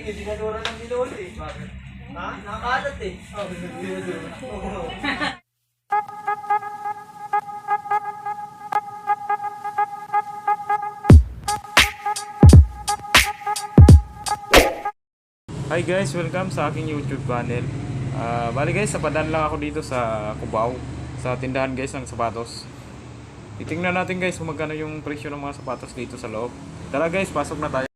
saging, dinadura ng bilolo eh. Bakit? Ha? Nakakalat eh. Oh, dinadura. Hi guys, welcome sa aking YouTube channel. Bali guys, napadaan lang ako dito sa Cubao, sa tindahan guys ng sapatos. Titingnan natin guys kung magkano yung presyo ng mga sapatos dito sa loob. Tara guys, pasok na tayo.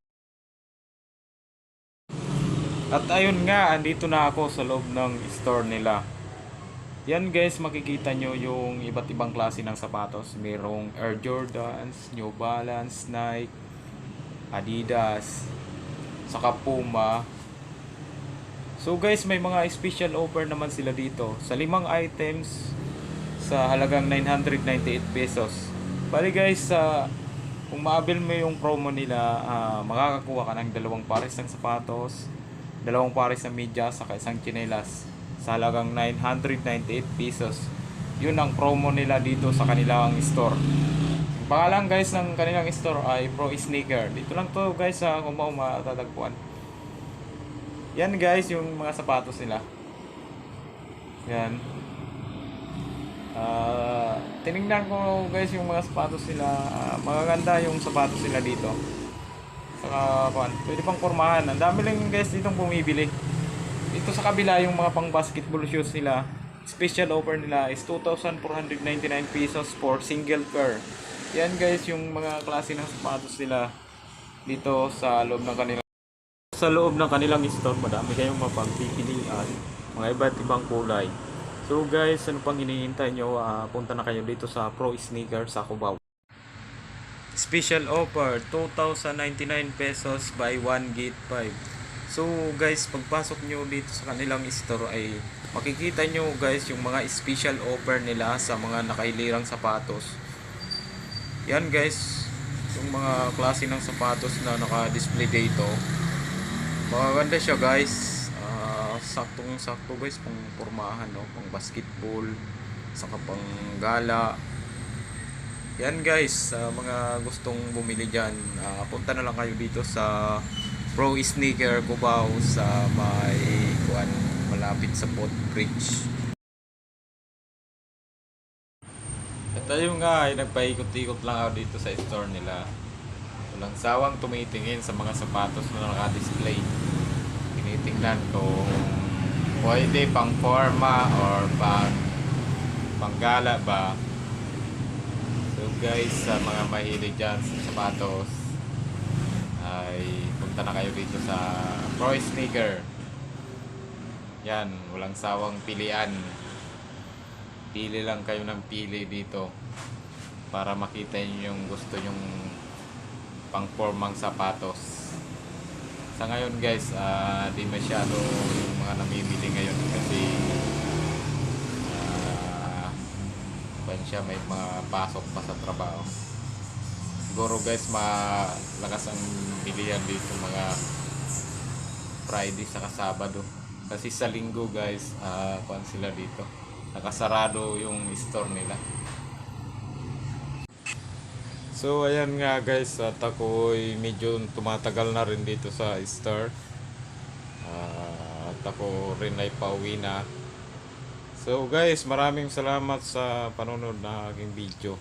At ayun nga, andito na ako sa loob ng store nila. Yan guys, makikita nyo yung iba't ibang klase ng sapatos. Merong Air Jordans, New Balance, Nike, Adidas, saka Puma. So guys, may mga special offer naman sila dito sa 5 items sa halagang 998 pesos. Bali guys, kung maabil mo yung promo nila, makakakuha ka ng 2 pares ng sapatos, 2 pares ng medyas, saka isang tsinelas sa halagang 998 pesos. Yun ang promo nila dito sa kanilang store. Ang pangalan guys ng kanilang store ay Pro Sneaker. Dito lang to guys sa Cubao matatagpuan. Yan guys yung mga sapatos nila. Yan. Tinignan ko guys yung mga sapatos nila. Magaganda yung sapatos nila dito. Saka pwede pang pormahan. Ang dami lang guys ditong bumibili. Dito sa kabila yung mga pang basketball shoes nila. Special offer nila is 2,499 pesos for single pair. Yan guys yung mga klase ng sapatos nila dito sa loob ng kanila. Sa loob ng kanilang store, madami kayong mapagpipilian, mga iba't ibang kulay. So guys, ano pang hinihintay nyo? Punta na kayo dito sa Pro Sneaker sa Cubao. Special offer, 2,099 pesos buy 1 get 5. So guys, pagpasok nyo dito sa kanilang store ay makikita nyo guys yung mga special offer nila sa mga nakailirang sapatos. Yan guys, yung mga klase ng sapatos na naka-display dito. Maganda siya guys. Saktong sakto guys pang pormahan, no? Pang basketball, saka pang gala. Yan guys, mga gustong bumili dyan, punta na lang kayo dito sa Pro Sneaker Cubao sa may malapit sa Footbridge. At tayo nga ay nagpaikot-ikot lang ako dito sa store nila. Walang sawang tumitingin sa mga sapatos na naka-display. Tinitingnan kung pwede pang forma or pang gala ba. So guys, sa mga mahilig dyan sa sapatos ay punta na kayo dito sa Pro Sneaker. Yan, walang sawang pilian. Pili lang kayo ng pili dito para makita nyo yung gusto nyong pang-formang sapatos. Sa ngayon guys, di masyado yung mga namimili ngayon kasi siya may mga pasok pa sa trabaho. Siguro guys, malakas ang bilihan dito mga Friday saka Sabado. Kasi sa Linggo guys, sila dito. Nakasarado yung store nila. So ayan nga guys, at ako'y medyo tumatagal na rin dito sa store. At ako rin ay pauwi na. So guys, maraming salamat sa panonood ng aking video.